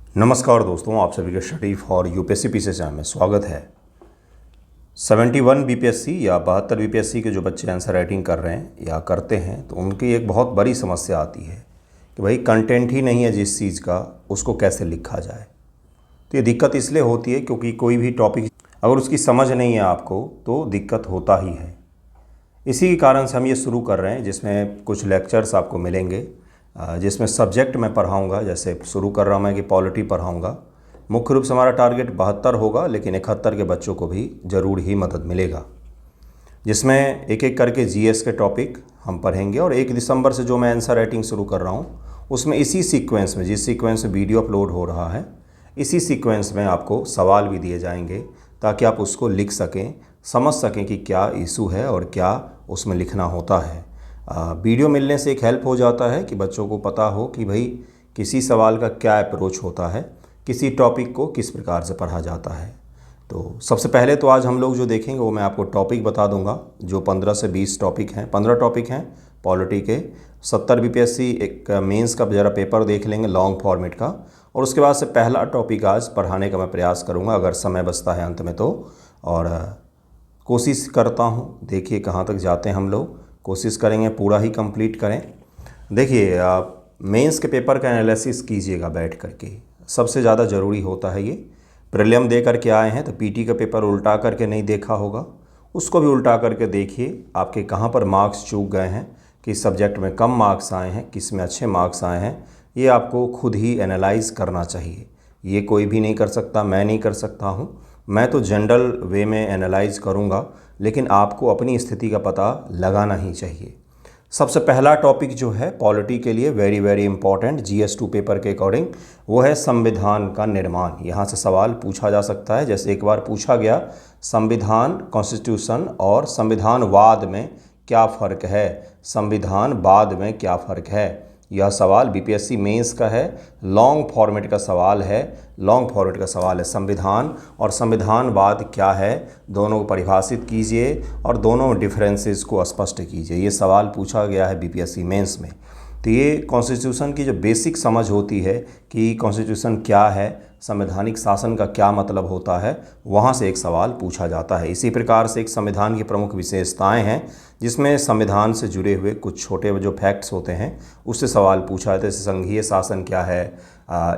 नमस्कार दोस्तों, आप सभी का study for UPSC PC channel में स्वागत है। 71 बीपीएससी या 72 बीपीएससी के जो बच्चे आंसर राइटिंग कर रहे हैं या करते हैं तो उनकी एक बहुत बड़ी समस्या आती है कि भाई कंटेंट ही नहीं है जिस चीज़ का, उसको कैसे लिखा जाए। तो ये दिक्कत इसलिए होती है क्योंकि कोई भी टॉपिक अगर उसकी समझ नहीं है आपको तो दिक्कत होता ही है। इसी के कारण से हम ये शुरू कर रहे हैं जिसमें कुछ लेक्चर्स आपको मिलेंगे, जिसमें सब्जेक्ट मैं पढ़ाऊँगा। जैसे शुरू कर रहा हूँ मैं कि पॉलिटी पढ़ाऊँगा। मुख्य रूप से हमारा टारगेट 72 होगा, लेकिन 71 के बच्चों को भी ज़रूर ही मदद मिलेगा, जिसमें एक एक करके जीएस के टॉपिक हम पढ़ेंगे। और 1 दिसंबर से जो मैं आंसर राइटिंग शुरू कर रहा हूँ उसमें इसी सीक्वेंस में, जिस सीक्वेंस में वीडियो अपलोड हो रहा है, इसी सीक्वेंस में आपको सवाल भी दिए जाएंगे ताकि आप उसको लिख सकें, समझ सकें कि क्या इशू है और क्या उसमें लिखना होता है। वीडियो मिलने से एक हेल्प हो जाता है कि बच्चों को पता हो कि भाई किसी सवाल का क्या अप्रोच होता है, किसी टॉपिक को किस प्रकार से पढ़ा जाता है। तो सबसे पहले तो आज हम लोग जो देखेंगे वो मैं आपको टॉपिक बता दूंगा, जो 15 से 20 टॉपिक हैं। 15 टॉपिक हैं पॉलिटी के। 70 बीपीएससी एक मेंस का ज़रा पेपर देख लेंगे लॉन्ग फॉर्मेट का, और उसके बाद से पहला टॉपिक आज पढ़ाने का मैं प्रयास करूँगा अगर समय बचता है अंत में तो। और कोशिश करता हूँ, देखिए कहाँ तक जाते हैं हम लोग, कोशिश करेंगे पूरा ही कंप्लीट करें। देखिए आप मेंस के पेपर का एनालिसिस कीजिएगा बैठ करके, सबसे ज़्यादा ज़रूरी होता है ये। प्रीलिम दे करके आए हैं तो पीटी का पेपर उल्टा करके नहीं देखा होगा, उसको भी उल्टा करके देखिए आपके कहाँ पर मार्क्स चूक गए हैं, किस सब्जेक्ट में कम मार्क्स आए हैं, किस में अच्छे मार्क्स आए हैं। ये आपको खुद ही एनालाइज करना चाहिए। ये कोई भी नहीं कर सकता, मैं नहीं कर सकता हूँ। मैं तो जनरल वे में एनालाइज करूँगा, लेकिन आपको अपनी स्थिति का पता लगाना ही चाहिए। सबसे पहला टॉपिक जो है पॉलिटी के लिए very very important GS2 paper के अकॉर्डिंग, वो है संविधान का निर्माण। यहाँ से सवाल पूछा जा सकता है। जैसे एक बार पूछा गया संविधान कॉन्स्टिट्यूशन और संविधानवाद में क्या फ़र्क है, संविधानवाद में क्या फ़र्क है। यह सवाल बीपीएससी मेंस का है, लॉन्ग फॉर्मेट का सवाल है। लॉन्ग फॉर्मेट का सवाल है संविधान और संविधानवाद क्या है, दोनों को परिभाषित कीजिए और दोनों डिफरेंसेस को स्पष्ट कीजिए। ये सवाल पूछा गया है बीपीएससी मेंस में। तो ये कॉन्स्टिट्यूशन की जो बेसिक समझ होती है कि कॉन्स्टिट्यूशन क्या है, संवैधानिक शासन का क्या मतलब होता है, वहाँ से एक सवाल पूछा जाता है। इसी प्रकार से एक संविधान की प्रमुख विशेषताएं हैं जिसमें संविधान से जुड़े हुए कुछ छोटे जो फैक्ट्स होते हैं उससे सवाल पूछा जाता है। जैसे संघीय शासन क्या है,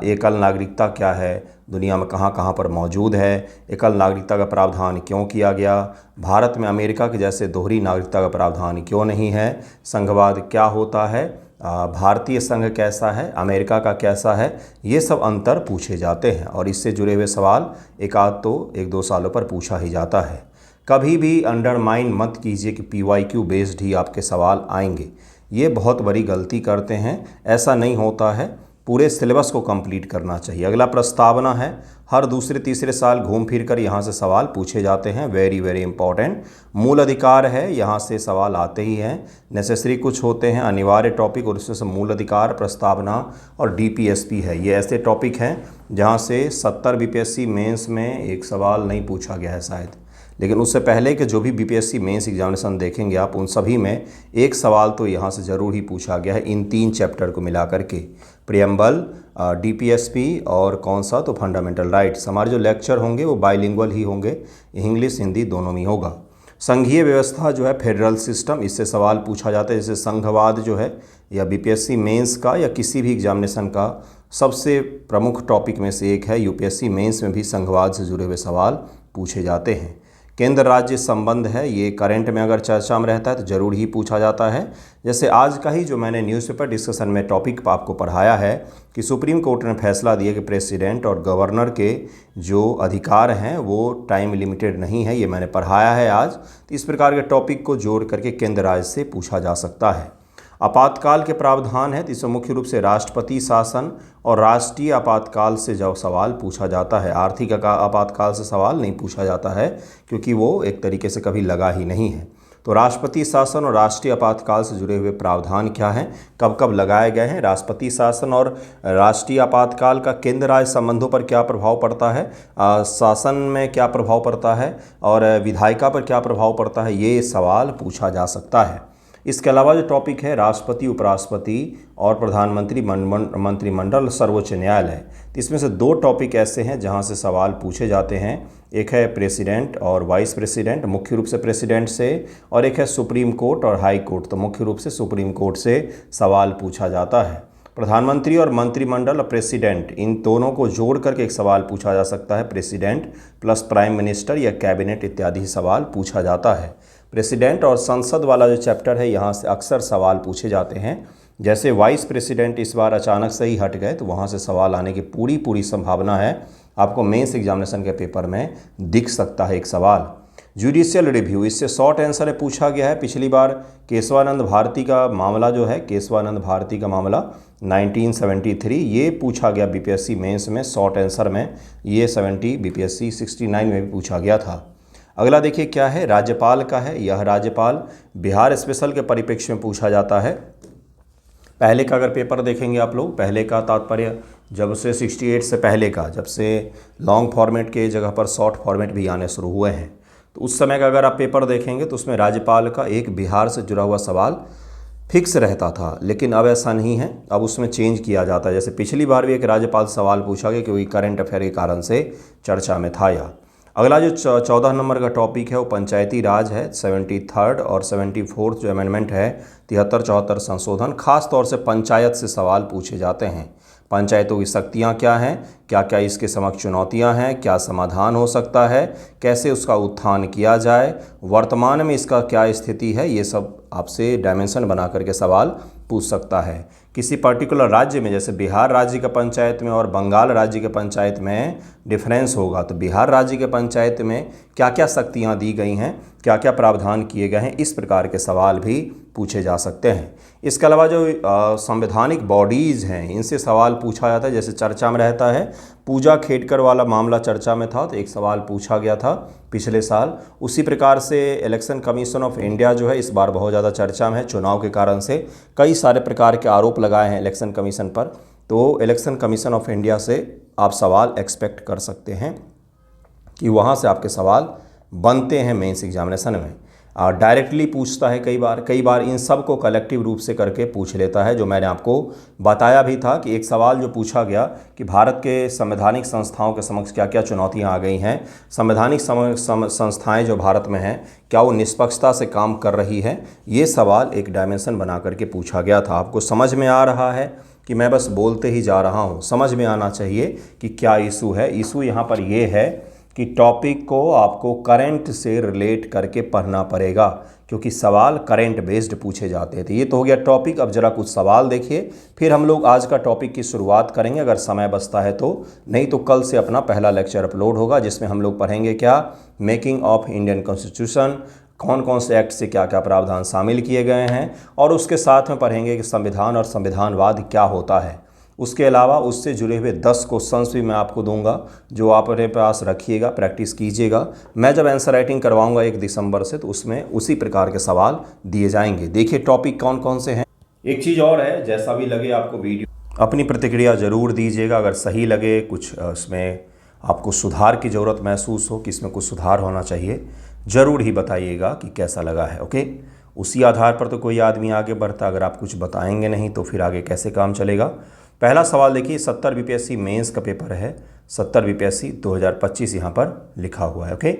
एकल नागरिकता क्या है, दुनिया में कहाँ कहाँ पर मौजूद है, एकल नागरिकता का प्रावधान क्यों किया गया, भारत में अमेरिका के जैसे दोहरी नागरिकता का प्रावधान क्यों नहीं है, संघवाद क्या होता है, भारतीय संघ कैसा है, अमेरिका का कैसा है। ये सब अंतर पूछे जाते हैं और इससे जुड़े हुए सवाल एक तो 1-2 सालों पर पूछा ही जाता है। कभी भी अंडरमाइन मत कीजिए कि PYQ बेस्ड ही आपके सवाल आएंगे, ये बहुत बड़ी गलती करते हैं। ऐसा नहीं होता है, पूरे सिलेबस को कंप्लीट करना चाहिए। अगला प्रस्तावना है, हर दूसरे तीसरे साल घूम फिर कर यहाँ से सवाल पूछे जाते हैं, वेरी वेरी इंपॉर्टेंट। मूल अधिकार है, यहाँ से सवाल आते ही हैं। नेसेसरी कुछ होते हैं अनिवार्य टॉपिक, और उसमें से मूल अधिकार, प्रस्तावना और DPSP है। ये ऐसे टॉपिक हैं जहाँ से 70 बीपीएससी मेंस में एक सवाल नहीं पूछा गया है शायद, लेकिन उससे पहले के जो भी बीपीएससी मेंस एग्जामिनेशन देखेंगे आप, उन सभी में एक सवाल तो यहाँ से ज़रूर ही पूछा गया है इन 3 चैप्टर को मिला करके, प्रियम्बल, DPSP और कौन सा तो फंडामेंटल राइट्स। हमारे जो लेक्चर होंगे वो बाइलिंगुअल ही होंगे, इंग्लिश हिंदी दोनों में होगा। संघीय व्यवस्था जो है फेडरल सिस्टम, इससे सवाल पूछा जाता है। जैसे संघवाद जो है या बीपीएससी मेंस का या किसी भी एग्जामिनेशन का सबसे प्रमुख टॉपिक में से एक है। यूपीएससी मेंस में भी संघवाद से जुड़े हुए सवाल पूछे जाते हैं। केंद्र राज्य संबंध है, ये करंट में अगर चर्चा में रहता है तो ज़रूर ही पूछा जाता है। जैसे आज का ही जो मैंने न्यूज़पेपर डिस्कशन में टॉपिक आपको पढ़ाया है कि सुप्रीम कोर्ट ने फैसला दिया कि प्रेसिडेंट और गवर्नर के जो अधिकार हैं वो टाइम लिमिटेड नहीं है, ये मैंने पढ़ाया है आज। तो इस प्रकार के टॉपिक को जोड़ करके केंद्र राज्य से पूछा जा सकता है। आपातकाल के प्रावधान है, तो इसमें मुख्य रूप से राष्ट्रपति शासन और राष्ट्रीय आपातकाल से जो सवाल पूछा जाता है। आर्थिक आपातकाल से सवाल नहीं पूछा जाता है क्योंकि वो एक तरीके से कभी लगा ही नहीं है। तो राष्ट्रपति शासन और राष्ट्रीय आपातकाल से जुड़े हुए प्रावधान क्या हैं, कब कब लगाए गए हैं, राष्ट्रपति शासन और राष्ट्रीय आपातकाल का केंद्र राज्य संबंधों पर क्या प्रभाव पड़ता है, शासन में क्या प्रभाव पड़ता है और विधायिका पर क्या प्रभाव पड़ता है, ये सवाल पूछा जा सकता है। इसके अलावा जो टॉपिक है राष्ट्रपति, उपराष्ट्रपति और प्रधानमंत्री, मंत्रिमंडल, सर्वोच्च न्यायालय, तो इसमें से 2 टॉपिक ऐसे हैं जहां से सवाल पूछे जाते हैं। एक है प्रेसिडेंट और वाइस प्रेसिडेंट, मुख्य रूप से प्रेसिडेंट से, और एक है सुप्रीम कोर्ट और हाई कोर्ट, तो मुख्य रूप से सुप्रीम कोर्ट से सवाल पूछा जाता है। प्रधानमंत्री और मंत्रिमंडल और प्रेसिडेंट, इन दोनों को जोड़ करके एक सवाल पूछा जा सकता है। प्रेसिडेंट प्लस प्राइम मिनिस्टर या कैबिनेट इत्यादि सवाल पूछा जाता है। प्रेसिडेंट और संसद वाला जो चैप्टर है, यहाँ से अक्सर सवाल पूछे जाते हैं। जैसे वाइस प्रेसिडेंट इस बार अचानक से ही हट गए, तो वहाँ से सवाल आने की पूरी संभावना है। आपको मेंस एग्जामिनेशन के पेपर में दिख सकता है एक सवाल। जुडिशियल रिव्यू, इससे शॉर्ट आंसर है पूछा गया है। पिछली बार केशवानंद भारती का मामला जो है, केशवानंद भारती का मामला 1973, ये पूछा गया बीपीएससी मेंस में शॉर्ट आंसर में। ये 70 बीपीएससी 69 में भी पूछा गया था। अगला देखिए क्या है, राज्यपाल का है। यह राज्यपाल बिहार स्पेशल के परिप्रेक्ष्य में पूछा जाता है। पहले का अगर पेपर देखेंगे आप लोग, पहले का तात्पर्य जब से 68 से पहले का, जब से लॉन्ग फॉर्मेट के जगह पर शॉर्ट फॉर्मेट भी आने शुरू हुए हैं, तो उस समय का अगर आप पेपर देखेंगे तो उसमें राज्यपाल का एक बिहार से जुड़ा हुआ सवाल फिक्स रहता था। लेकिन अब ऐसा नहीं है, अब उसमें चेंज किया जाता है। जैसे पिछली बार भी एक राज्यपाल सवाल पूछा गया क्योंकि करंट अफेयर के कारण से चर्चा में था। या अगला जो 14 नंबर का टॉपिक है वो पंचायती राज है। 73rd और 74th जो अमेंडमेंट है, 73-74 संशोधन, खास तौर से पंचायत से सवाल पूछे जाते हैं। पंचायतों की शक्तियाँ क्या हैं, क्या क्या इसके समक्ष चुनौतियाँ हैं, क्या समाधान हो सकता है, कैसे उसका उत्थान किया जाए, वर्तमान में इसका क्या स्थिति है, ये सब आपसे डायमेंशन बना करके सवाल पूछ सकता है। किसी पर्टिकुलर राज्य में, जैसे बिहार राज्य के पंचायत में और बंगाल राज्य के पंचायत में डिफरेंस होगा, तो बिहार राज्य के पंचायत में क्या क्या शक्तियाँ दी गई हैं, क्या क्या प्रावधान किए गए हैं, इस प्रकार के सवाल भी पूछे जा सकते हैं। इसके अलावा जो संवैधानिक बॉडीज़ हैं, इनसे सवाल पूछा जाता है। जैसे चर्चा में रहता है, पूजा खेडकर वाला मामला चर्चा में था, तो एक सवाल पूछा गया था पिछले साल। उसी प्रकार से इलेक्शन कमीशन ऑफ इंडिया जो है, इस बार बहुत ज़्यादा चर्चा में है। चुनाव के कारण से कई सारे प्रकार के आरोप लगाए हैं इलेक्शन कमीशन पर, तो इलेक्शन कमीशन ऑफ इंडिया से आप सवाल एक्सपेक्ट कर सकते हैं कि वहाँ से आपके सवाल बनते हैं मेंस एग्जामिनेशन में। डायरेक्टली पूछता है कई बार इन सब को कलेक्टिव रूप से करके पूछ लेता है। जो मैंने आपको बताया भी था कि एक सवाल जो पूछा गया कि भारत के संवैधानिक संस्थाओं के समक्ष क्या क्या चुनौतियां आ गई हैं, संवैधानिक संस्थाएं जो भारत में हैं क्या वो निष्पक्षता से काम कर रही हैं, ये सवाल एक डायमेंशन बना करके पूछा गया था। आपको समझ में आ रहा है कि मैं बस बोलते ही जा रहा हूँ? समझ में आना चाहिए कि क्या इशू है। इशू यहाँ पर ये है कि टॉपिक को आपको करंट से रिलेट करके पढ़ना पड़ेगा, क्योंकि सवाल करंट बेस्ड पूछे जाते थे। ये तो हो गया टॉपिक। अब जरा कुछ सवाल देखिए, फिर हम लोग आज का टॉपिक की शुरुआत करेंगे, अगर समय बचता है तो। नहीं तो कल से अपना पहला लेक्चर अपलोड होगा, जिसमें हम लोग पढ़ेंगे क्या, मेकिंग ऑफ इंडियन कॉन्स्टिट्यूशन, कौन कौन से एक्ट से क्या क्या प्रावधान शामिल किए गए हैं, और उसके साथ में पढ़ेंगे कि संविधान और संविधानवाद क्या होता है। उसके अलावा उससे जुड़े हुए 10 क्वेश्चंस भी मैं आपको दूंगा, जो आप अपने पास रखिएगा, प्रैक्टिस कीजिएगा। मैं जब आंसर राइटिंग करवाऊंगा 1 दिसंबर से, तो उसमें उसी प्रकार के सवाल दिए जाएंगे। देखिए टॉपिक कौन कौन से हैं। एक चीज़ और है, जैसा भी लगे आपको वीडियो, अपनी प्रतिक्रिया ज़रूर दीजिएगा। अगर सही लगे, कुछ इसमें आपको सुधार की ज़रूरत महसूस हो कि इसमें कुछ सुधार होना चाहिए, ज़रूर ही बताइएगा कि कैसा लगा है। ओके, उसी आधार पर तो कोई आदमी आगे बढ़ता। अगर आप कुछ बताएंगे नहीं तो फिर आगे कैसे काम चलेगा। पहला सवाल देखिए, 70 बीपीएससी मेंस का पेपर है, 70 बीपीएससी 2025 यहाँ पर लिखा हुआ है। ओके,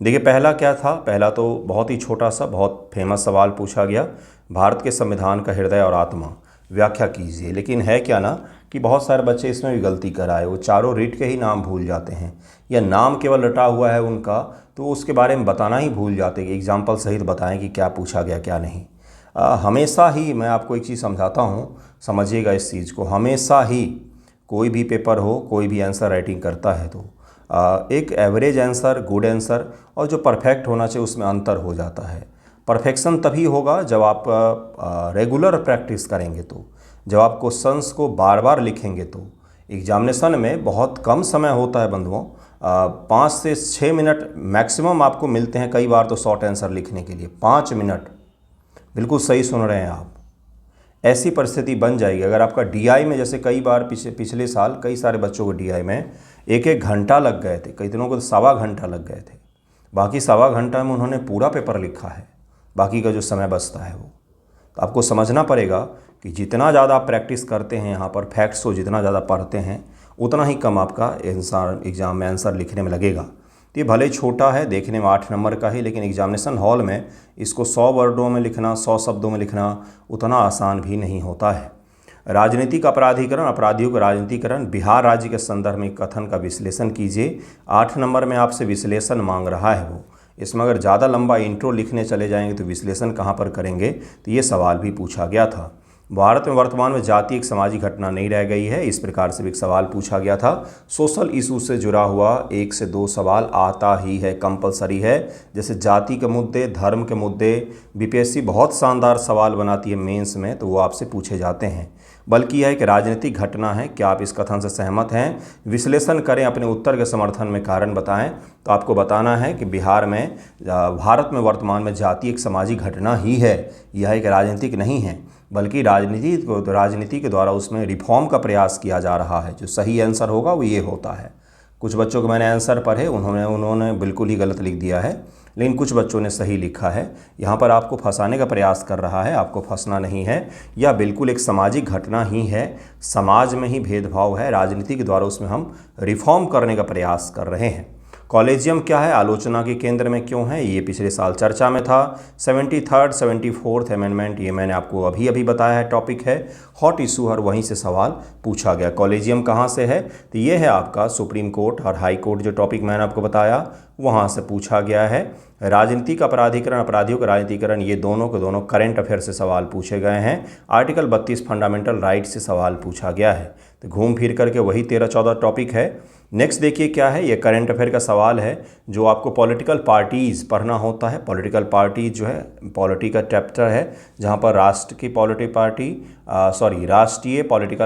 देखिए पहला क्या था। पहला तो बहुत ही छोटा सा, बहुत फेमस सवाल पूछा गया, भारत के संविधान का हृदय और आत्मा व्याख्या कीजिए। लेकिन है क्या ना कि बहुत सारे बच्चे इसमें भी गलती कर आए, वो चारों रीट के ही नाम भूल जाते हैं, या नाम केवल रटा हुआ है उनका, तो उसके बारे में बताना ही भूल जाते हैं। एग्जाम्पल सहित बताएं कि क्या पूछा गया क्या नहीं। हमेशा ही मैं आपको एक चीज़ समझाता हूँ, समझिएगा इस चीज़ को। हमेशा ही कोई भी पेपर हो, कोई भी आंसर राइटिंग करता है तो एक एवरेज आंसर, गुड आंसर और जो परफेक्ट होना चाहिए उसमें अंतर हो जाता है। परफेक्शन तभी होगा जब आप रेगुलर प्रैक्टिस करेंगे, तो जब आप क्वेश्चंस को बार बार लिखेंगे। तो एग्जामिनेशन में बहुत कम समय होता है बंधुओं, 5 से 6 मिनट मैक्सिमम आपको मिलते हैं, कई बार तो शॉर्ट आंसर लिखने के लिए 5 मिनट। बिल्कुल सही सुन रहे हैं आप। ऐसी परिस्थिति बन जाएगी अगर आपका डीआई में, जैसे कई बार पिछले साल कई सारे बच्चों को डीआई में 1-1 घंटा लग गए थे, कई दिनों को तो 1.25 घंटा लग गए थे। बाकी 1.25 घंटा में उन्होंने पूरा पेपर लिखा है, बाकी का जो समय बचता है वो। तो आपको समझना पड़ेगा कि जितना ज़्यादा आप प्रैक्टिस करते हैं यहाँ पर फैक्ट्स को जितना ज़्यादा पढ़ते हैं उतना ही कम आपका एग्ज़ाम में आंसर लिखने में लगेगा। तो ये भले छोटा है, देखने में 8 नंबर का ही, लेकिन एग्जामिनेशन हॉल में इसको 100 वर्डों में लिखना, 100 शब्दों में लिखना उतना आसान भी नहीं होता है। राजनीतिक अपराधीकरण, अपराधियों का राजनीतिकरण, बिहार राज्य के संदर्भ में कथन का विश्लेषण कीजिए। 8 नंबर में आपसे विश्लेषण मांग रहा है वो। इसमें अगर ज़्यादा लंबा इंट्रो लिखने चले जाएंगे तो विश्लेषण कहाँ पर करेंगे, तो ये सवाल भी पूछा गया था। भारत में वर्तमान में जाति एक सामाजिक घटना नहीं रह गई है, इस प्रकार से भी एक सवाल पूछा गया था। सोशल इशू से जुड़ा हुआ 1 से 2 सवाल आता ही है, कंपलसरी है। जैसे जाति के मुद्दे, धर्म के मुद्दे बीपीएससी बहुत शानदार सवाल बनाती है मेंस में, तो वो आपसे पूछे जाते हैं। बल्कि यह एक राजनीतिक घटना है, क्या आप इस कथन से सहमत हैं? विश्लेषण करें, अपने उत्तर के समर्थन में कारण बताएं। तो आपको बताना है कि भारत में वर्तमान में जाति एक सामाजिक घटना ही है, यह एक राजनीतिक नहीं है, बल्कि राजनीति के द्वारा उसमें रिफॉर्म का प्रयास किया जा रहा है। जो सही आंसर होगा वो ये होता है। कुछ बच्चों को मैंने आंसर पढ़े, उन्होंने बिल्कुल ही गलत लिख दिया है, लेकिन कुछ बच्चों ने सही लिखा है। यहाँ पर आपको फंसाने का प्रयास कर रहा है, आपको फंसना नहीं है। यह बिल्कुल एक सामाजिक घटना ही है, समाज में ही भेदभाव है, राजनीति के द्वारा उसमें हम रिफॉर्म करने का प्रयास कर रहे हैं। कॉलेजियम क्या है, आलोचना के केंद्र में क्यों है, ये पिछले साल चर्चा में था। 73rd 74th अमेंडमेंट, ये मैंने आपको अभी बताया है, टॉपिक है हॉट इशू, और वहीं से सवाल पूछा गया। कॉलेजियम कहाँ से है, तो ये है आपका सुप्रीम कोर्ट और हाई कोर्ट, जो टॉपिक मैंने आपको बताया वहाँ से पूछा गया है। राजनीतिक अपराधीकरण, अपराधियों का राजनीतिकरण, ये दोनों के दोनों करंट अफेयर से सवाल पूछे गए हैं। आर्टिकल 32 फंडामेंटल राइट से सवाल पूछा गया है। तो घूम फिर करके वही 13-14 टॉपिक है। नेक्स्ट देखिए क्या है, ये करंट अफेयर का सवाल है जो आपको पॉलिटिकल पार्टीज़ पढ़ना होता है। पॉलिटिकल पार्टीज जो है पॉलिटी का चैप्टर है, जहाँ पर राष्ट्रीय पॉलिटिकल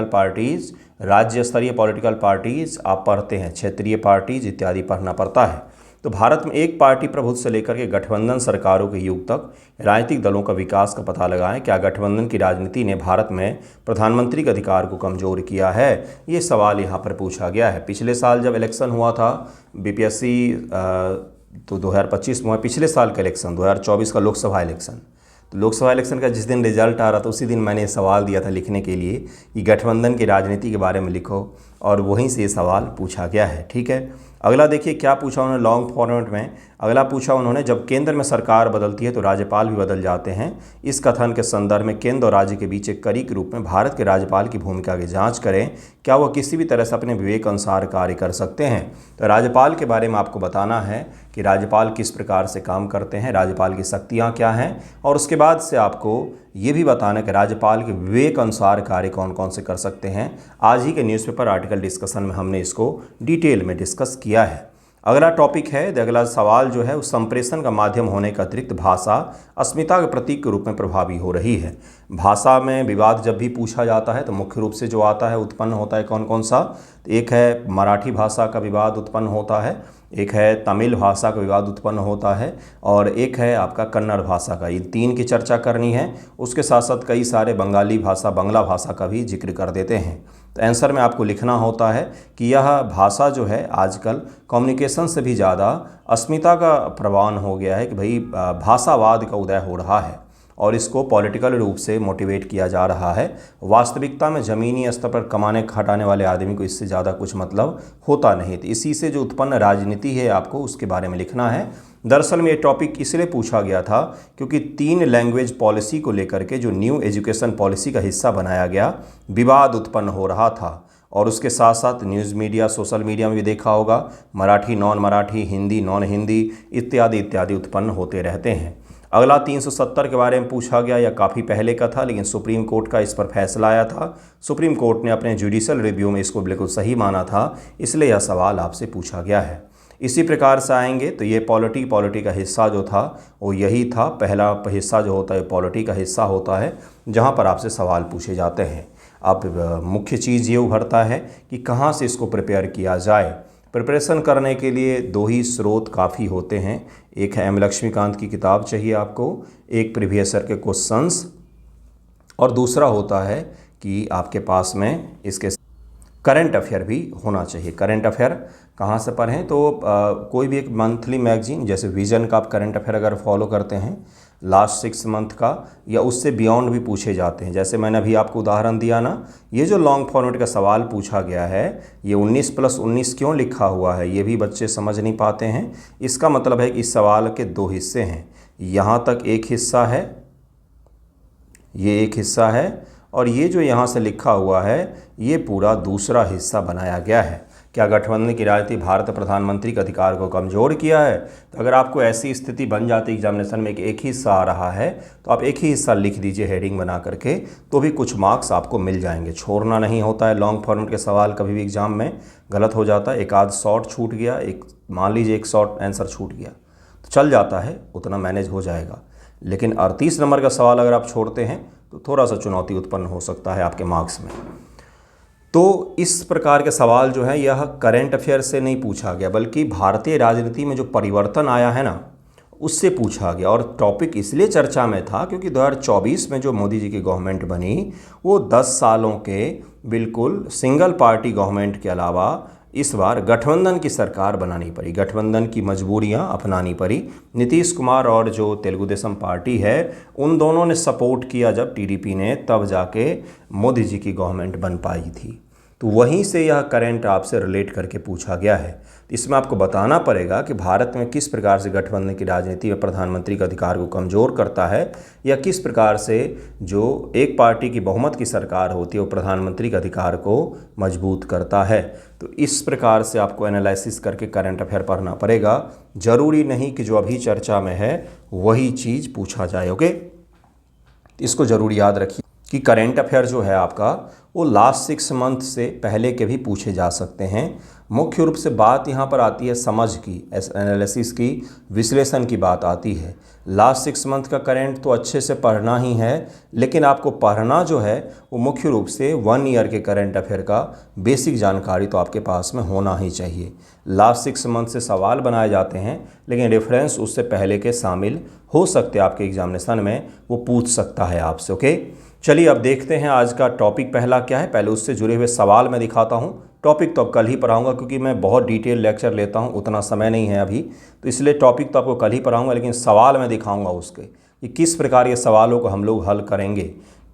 पार्टीज़, राज्य स्तरीय पॉलिटिकल पार्टीज़ आप पढ़ते हैं, क्षेत्रीय पार्टीज इत्यादि पढ़ना पड़ता है। तो भारत में एक पार्टी प्रभुत्व से लेकर के गठबंधन सरकारों के युग तक राजनीतिक दलों का विकास का पता लगाएं। क्या गठबंधन की राजनीति ने भारत में प्रधानमंत्री के अधिकार को कमज़ोर किया है, ये सवाल यहाँ पर पूछा गया है। पिछले साल जब इलेक्शन हुआ था बीपीएससी, तो 2025 में, पिछले साल का इलेक्शन 2024 का लोकसभा इलेक्शन, तो लोकसभा इलेक्शन का जिस दिन रिजल्ट आ रहा था उसी दिन मैंने सवाल दिया था लिखने के लिए कि गठबंधन की राजनीति के बारे में लिखो, और वहीं से ये सवाल पूछा गया है। ठीक है, अगला देखिए क्या पूछा उन्होंने लॉन्ग फॉर्मेट में। अगला पूछा उन्होंने, जब केंद्र में सरकार बदलती है तो राज्यपाल भी बदल जाते हैं। इस कथन के संदर्भ में केंद्र और राज्य के बीच एक कड़ी के रूप में भारत के राज्यपाल की भूमिका की जांच करें। क्या वह किसी भी तरह से अपने विवेक अनुसार कार्य कर सकते हैं? तो राज्यपाल के बारे में आपको बताना है कि राज्यपाल किस प्रकार से काम करते हैं, राज्यपाल की शक्तियाँ क्या हैं, और उसके बाद से आपको ये भी बताना है कि राज्यपाल के विवेक अनुसार कार्य कौन कौन से कर सकते हैं। आज ही के न्यूज़पेपर आर्टिकल डिस्कशन में हमने इसको डिटेल में डिस्कस किया है। अगला टॉपिक है, अगला सवाल जो है, उस संप्रेषण का माध्यम होने के अतिरिक्त भाषा अस्मिता के प्रतीक के रूप में प्रभावी हो रही है। भाषा में विवाद जब भी पूछा जाता है तो मुख्य रूप से जो आता है उत्पन्न होता है कौन कौन सा, तो एक है मराठी भाषा का विवाद उत्पन्न होता है, एक है तमिल भाषा का विवाद उत्पन्न होता है, और एक है आपका कन्नड़ भाषा का। इन 3 की चर्चा करनी है। उसके साथ साथ कई सारे बंगाली भाषा, बांग्ला भाषा का भी जिक्र कर देते हैं। तो आंसर में आपको लिखना होता है कि यह भाषा जो है आजकल कम्युनिकेशन से भी ज़्यादा अस्मिता का प्रवान हो गया है, कि भाई भाषावाद का उदय हो रहा है और इसको पॉलिटिकल रूप से मोटिवेट किया जा रहा है। वास्तविकता में ज़मीनी स्तर पर कमाने खटाने वाले आदमी को इससे ज़्यादा कुछ मतलब होता नहीं। तो इसी से जो उत्पन्न राजनीति है आपको उसके बारे में लिखना है। दरअसल में ये टॉपिक इसलिए पूछा गया था क्योंकि 3 लैंग्वेज पॉलिसी को लेकर के जो न्यू एजुकेशन पॉलिसी का हिस्सा बनाया गया, विवाद उत्पन्न हो रहा था। और उसके साथ साथ न्यूज़ मीडिया, सोशल मीडिया में भी देखा होगा, मराठी नॉन मराठी, हिंदी नॉन हिंदी इत्यादि इत्यादि उत्पन्न होते रहते हैं। अगला 370 के बारे में पूछा गया, या काफ़ी पहले का था, लेकिन सुप्रीम कोर्ट का इस पर फैसला आया था। सुप्रीम कोर्ट ने अपने जुडिशल रिव्यू में इसको बिल्कुल सही माना था, इसलिए यह सवाल आपसे पूछा गया है। इसी प्रकार से आएंगे तो ये पॉलिटी का हिस्सा जो था वो यही था। पहला हिस्सा जो होता है पॉलिटी का हिस्सा होता है, जहाँ पर आपसे सवाल पूछे जाते हैं। अब मुख्य चीज़ ये उभरता है कि कहाँ से इसको प्रिपेयर किया जाए। प्रिपरेशन करने के लिए 2 ही स्रोत काफ़ी होते हैं। एक है एम लक्ष्मीकांत की किताब चाहिए आपको, एक प्रीवियस ईयर के क्वेश्चंस, और दूसरा होता है कि आपके पास में इसके करंट अफेयर भी होना चाहिए। करंट अफेयर कहाँ से पढ़ें, तो कोई भी एक मंथली मैगजीन जैसे विजन का आप करंट अफेयर अगर फॉलो करते हैं लास्ट 6 मंथ का, या उससे बियॉन्ड भी पूछे जाते हैं। जैसे मैंने अभी आपको उदाहरण दिया ना, ये जो लॉन्ग फॉर्मेट का सवाल पूछा गया है, ये 19+19 क्यों लिखा हुआ है, ये भी बच्चे समझ नहीं पाते हैं। इसका मतलब है कि इस सवाल के 2 हिस्से हैं। यहाँ तक एक हिस्सा है, ये एक हिस्सा है, और ये जो यहाँ से लिखा हुआ है ये पूरा दूसरा हिस्सा बनाया गया है। क्या गठबंधन की राजनीति भारत प्रधानमंत्री के अधिकार को कमज़ोर किया है? तो अगर आपको ऐसी स्थिति बन जाती एग्जामिनेशन में कि एक ही हिस्सा आ रहा है, तो आप एक ही हिस्सा लिख दीजिए हेडिंग बना करके, तो भी कुछ मार्क्स आपको मिल जाएंगे। छोड़ना नहीं होता है लॉन्ग फॉर्मेट के सवाल, कभी भी एग्जाम में गलत हो जाता है। एक आध शॉर्ट छूट गया, मान लीजिए एक शॉर्ट आंसर छूट गया तो चल जाता है, उतना मैनेज हो जाएगा। लेकिन 38 नंबर का सवाल अगर आप छोड़ते हैं तो थोड़ा सा चुनौती उत्पन्न हो सकता है आपके मार्क्स में। तो इस प्रकार के सवाल जो है यह करंट अफेयर से नहीं पूछा गया, बल्कि भारतीय राजनीति में जो परिवर्तन आया है ना, उससे पूछा गया। और टॉपिक इसलिए चर्चा में था क्योंकि 2024 में जो मोदी जी की गवर्नमेंट बनी, वो 10 सालों के बिल्कुल सिंगल पार्टी गवर्नमेंट के अलावा इस बार गठबंधन की सरकार बनानी पड़ी, गठबंधन की मजबूरियां अपनानी पड़ी। नीतीश कुमार और जो तेलुगु देशम पार्टी है, उन दोनों ने सपोर्ट किया जब टीडीपी ने, तब जाके मोदी जी की गवर्नमेंट बन पाई थी। तो वहीं से यह करंट आपसे रिलेट करके पूछा गया है। तो इसमें आपको बताना पड़ेगा कि भारत में किस प्रकार से गठबंधन की राजनीति में प्रधानमंत्री के अधिकार को कमज़ोर करता है, या किस प्रकार से जो एक पार्टी की बहुमत की सरकार होती है वो प्रधानमंत्री के अधिकार को मजबूत करता है। तो इस प्रकार से आपको एनालिसिस करके करंट अफेयर पढ़ना पड़ेगा। ज़रूरी नहीं कि जो अभी चर्चा में है वही चीज़ पूछा जाए। ओके, इसको ज़रूर याद रखिए कि करंट अफेयर जो है आपका वो लास्ट 6 मंथ से पहले के भी पूछे जा सकते हैं। मुख्य रूप से बात यहाँ पर आती है समझ की, एनालिसिस की, विश्लेषण की बात आती है। लास्ट 6 मंथ का करंट तो अच्छे से पढ़ना ही है, लेकिन आपको पढ़ना जो है वो मुख्य रूप से 1 ईयर के करंट अफेयर का बेसिक जानकारी तो आपके पास में होना ही चाहिए। लास्ट 6 मंथ से सवाल बनाए जाते हैं, लेकिन रेफरेंस उससे पहले के शामिल हो सकते हैं आपके एग्जामिनेशन में, वो पूछ सकता है आपसे। ओके, चलिए अब देखते हैं आज का टॉपिक पहला क्या है। पहले उससे जुड़े हुए सवाल मैं दिखाता हूं। टॉपिक तो अब कल ही पढ़ाऊंगा, क्योंकि मैं बहुत डिटेल लेक्चर लेता हूं, उतना समय नहीं है अभी, तो इसलिए टॉपिक तो आपको कल ही पढ़ाऊंगा, लेकिन सवाल मैं दिखाऊंगा उसके कि किस प्रकार के सवालों को हम लोग हल करेंगे,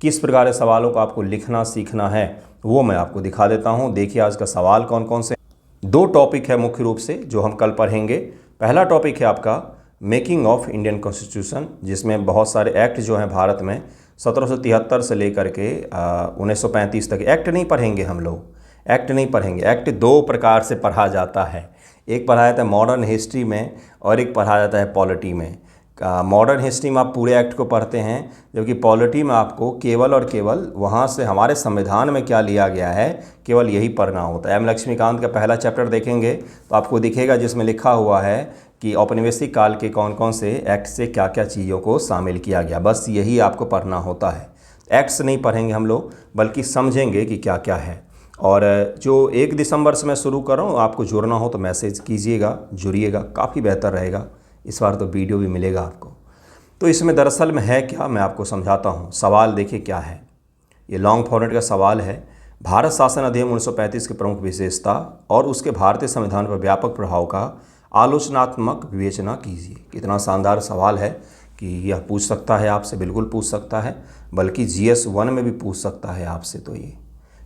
किस प्रकार के सवालों को आपको लिखना सीखना है, वो मैं आपको दिखा देता हूँ। देखिए आज का सवाल कौन कौन से। 2 टॉपिक है मुख्य रूप से जो हम कल पढ़ेंगे। पहला टॉपिक है आपका मेकिंग ऑफ इंडियन कॉन्स्टिट्यूशन, जिसमें बहुत सारे एक्ट जो हैं भारत में 1773 से लेकर के 1935 तक एक्ट नहीं पढ़ेंगे हम लोग, एक्ट नहीं पढ़ेंगे। एक्ट 2 प्रकार से पढ़ा जाता है, एक पढ़ा जाता है मॉडर्न हिस्ट्री में और एक पढ़ा जाता है पॉलिटी में। मॉडर्न हिस्ट्री में आप पूरे एक्ट को पढ़ते हैं, जबकि पॉलिटी में आपको केवल और केवल वहाँ से हमारे संविधान में क्या लिया गया है केवल यही पढ़ना होता है। एम लक्ष्मीकांत का पहला चैप्टर देखेंगे तो आपको दिखेगा जिसमें लिखा हुआ है कि औपनिवेशिक काल के कौन कौन से एक्ट से क्या क्या चीज़ों को शामिल किया गया, बस यही आपको पढ़ना होता है। एक्ट्स नहीं पढ़ेंगे हम लोग, बल्कि समझेंगे कि क्या क्या है। और जो 1 दिसंबर से मैं शुरू कर रहा हूँ, आपको जुड़ना हो तो मैसेज कीजिएगा, जुड़िएगा, काफ़ी बेहतर रहेगा। इस बार तो वीडियो भी मिलेगा आपको। तो इसमें दरअसल में है क्या, मैं आपको समझाता हूँ। सवाल देखिए क्या है, ये लॉन्ग फॉर्मेट का सवाल है। भारत शासन अधिनियम 1935 की प्रमुख विशेषता और उसके भारतीय संविधान पर व्यापक प्रभाव का आलोचनात्मक विवेचना कीजिए। कितना शानदार सवाल है कि यह पूछ सकता है आपसे, बिल्कुल पूछ सकता है, बल्कि GS 1 में भी पूछ सकता है आपसे। तो ये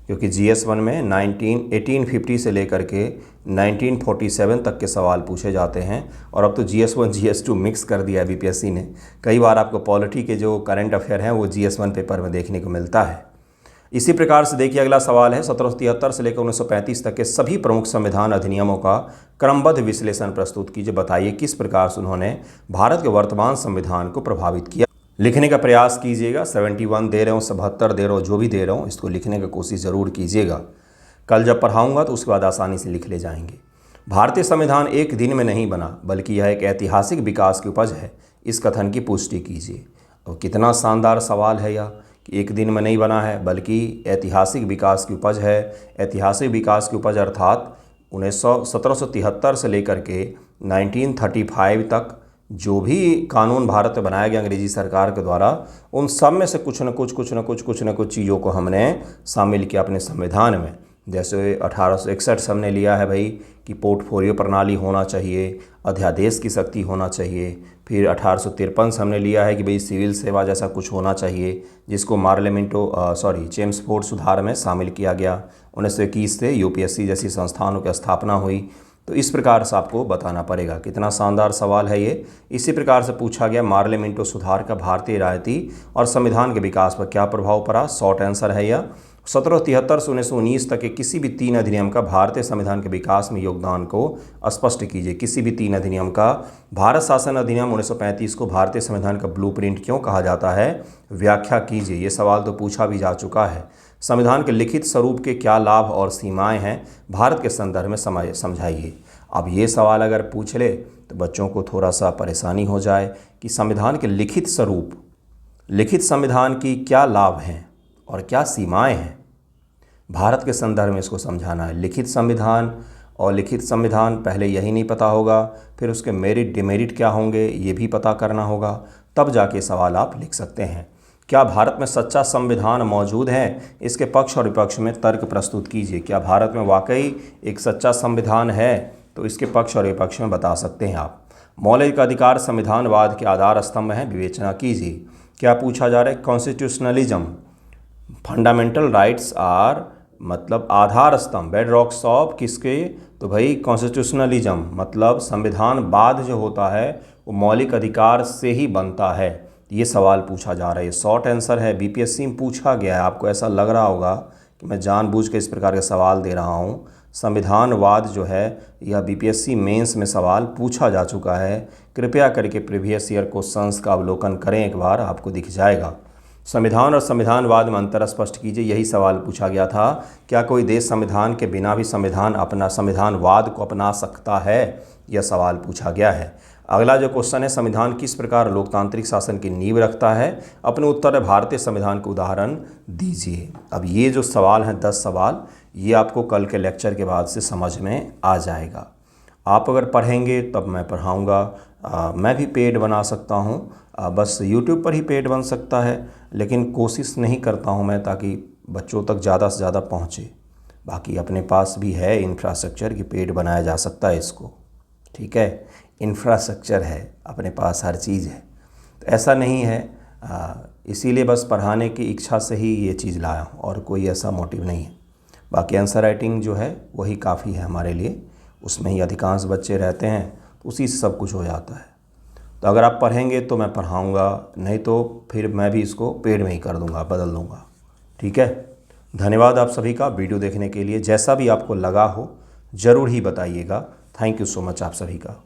क्योंकि GS 1 में 1850 से लेकर के 1947 तक के सवाल पूछे जाते हैं, और अब तो GS 1 GS 2 मिक्स कर दिया है BPSC ने। कई बार आपको पॉलिटी के जो करंट अफेयर हैं वो GS 1 पेपर में देखने को मिलता है। इसी प्रकार से देखिए अगला सवाल है, 1773 से लेकर 1935 तक के सभी प्रमुख संविधान अधिनियमों का क्रमबद्ध विश्लेषण प्रस्तुत कीजिए। बताइए किस प्रकार से उन्होंने भारत के वर्तमान संविधान को प्रभावित किया। लिखने का प्रयास कीजिएगा। 71 दे रहे हो, 77 दे रहे हो, जो भी दे रहे हो, इसको लिखने की कोशिश ज़रूर कीजिएगा। कल जब पढ़ाऊँगा तो उसके बाद आसानी से लिख ले जाएंगे। भारतीय संविधान एक दिन में नहीं बना, बल्कि यह एक ऐतिहासिक विकास की उपज है। इस कथन की पुष्टि कीजिए। और कितना शानदार सवाल है यह कि एक दिन में नहीं बना है, बल्कि ऐतिहासिक विकास की उपज है। ऐतिहासिक विकास की उपज अर्थात 1773 से लेकर के 1935 तक जो भी कानून भारत में बनाया गया अंग्रेजी सरकार के द्वारा, उन सब में से कुछ न कुछ चीज़ों को हमने शामिल किया अपने संविधान में। जैसे 1861 हमने लिया है भाई कि पोर्टफोलियो प्रणाली होना चाहिए, अध्यादेश की शक्ति होना चाहिए। फिर 1853 हमने लिया है कि भाई सिविल सेवा जैसा कुछ होना चाहिए, जिसको चेम्सफोर्ड सुधार में शामिल किया गया। 1921 से यूपीएससी जैसी संस्थानों की स्थापना हुई। तो इस प्रकार से आपको बताना पड़ेगा। कितना शानदार सवाल है ये। इसी प्रकार से पूछा गया मार्लियामेंटो सुधार का भारतीय राजनीति और संविधान के विकास पर क्या प्रभाव पड़ा। शॉर्ट आंसर है यह। 1773 से 1919 तक के किसी भी 3 अधिनियम का भारतीय संविधान के विकास में योगदान को स्पष्ट कीजिए। किसी भी 3 अधिनियम का। भारत शासन अधिनियम 1935 को भारतीय संविधान का ब्लूप्रिंट क्यों कहा जाता है, व्याख्या कीजिए। ये सवाल तो पूछा भी जा चुका है। संविधान के लिखित स्वरूप के क्या लाभ और सीमाएं हैं, भारत के संदर्भ में समझाइए। अब ये सवाल अगर पूछ ले तो बच्चों को थोड़ा सा परेशानी हो जाए कि संविधान के लिखित स्वरूप, लिखित संविधान की क्या लाभ हैं और क्या सीमाएं हैं, भारत के संदर्भ में इसको समझाना है। लिखित संविधान और लिखित संविधान पहले यही नहीं पता होगा, फिर उसके मेरिट डिमेरिट क्या होंगे ये भी पता करना होगा, तब जाके सवाल आप लिख सकते हैं। क्या भारत में सच्चा संविधान मौजूद है, इसके पक्ष और विपक्ष में तर्क प्रस्तुत कीजिए। क्या भारत में वाकई एक सच्चा संविधान है, तो इसके पक्ष और विपक्ष में बता सकते हैं आप। मौलिक अधिकार संविधानवाद के आधार स्तंभ हैं, विवेचना कीजिए। क्या पूछा जा रहा है, कॉन्स्टिट्यूशनलिज्म फंडामेंटल राइट्स आर मतलब आधार स्तंभ, बेड रॉक्स ऑफ किसके, तो भाई कॉन्स्टिट्यूशनलिज्म मतलब संविधानवाद जो होता है वो मौलिक अधिकार से ही बनता है। ये सवाल पूछा जा रहा है। शॉर्ट आंसर है, बीपीएससी में पूछा गया है। आपको ऐसा लग रहा होगा कि मैं जानबूझ के इस प्रकार के सवाल दे रहा हूँ। संविधानवाद जो है यह बीपीएससी मेंस में सवाल पूछा जा चुका है। कृपया करके प्रीवियस ईयर क्वेश्चंस का अवलोकन करें एक बार, आपको दिख जाएगा। संविधान और संविधानवाद में अंतर स्पष्ट कीजिए, यही सवाल पूछा गया था। क्या कोई देश संविधान के बिना भी संविधानवाद को अपना सकता है, यह सवाल पूछा गया है। अगला जो क्वेश्चन है, संविधान किस प्रकार लोकतांत्रिक शासन की नींव रखता है, अपने उत्तर में भारतीय संविधान के उदाहरण दीजिए। अब ये जो सवाल हैं 10 सवाल, ये आपको कल के लेक्चर के बाद से समझ में आ जाएगा। आप अगर पढ़ेंगे तब मैं पढ़ाऊँगा। मैं भी पेड बना सकता हूँ, बस यूट्यूब पर ही पेड बन सकता है, लेकिन कोशिश नहीं करता हूँ मैं ताकि बच्चों तक ज़्यादा से ज़्यादा पहुँचे। बाकी अपने पास भी है इंफ्रास्ट्रक्चर कि पेड बनाया जा सकता है इसको, ठीक है। इंफ्रास्ट्रक्चर है अपने पास, हर चीज़ है, तो ऐसा नहीं है। इसीलिए बस पढ़ाने की इच्छा से ही ये चीज़ लाया हूँ, और कोई ऐसा मोटिव नहीं है। बाकी आंसर राइटिंग जो है वही काफ़ी है हमारे लिए, उसमें ही अधिकांश बच्चे रहते हैं, तो उसी से सब कुछ हो जाता है। तो अगर आप पढ़ेंगे तो मैं पढ़ाऊँगा, नहीं तो फिर मैं भी इसको पेड में ही कर दूँगा, बदल दूँगा, ठीक है। धन्यवाद आप सभी का वीडियो देखने के लिए। जैसा भी आपको लगा हो ज़रूर ही बताइएगा। थैंक यू सो मच आप सभी का।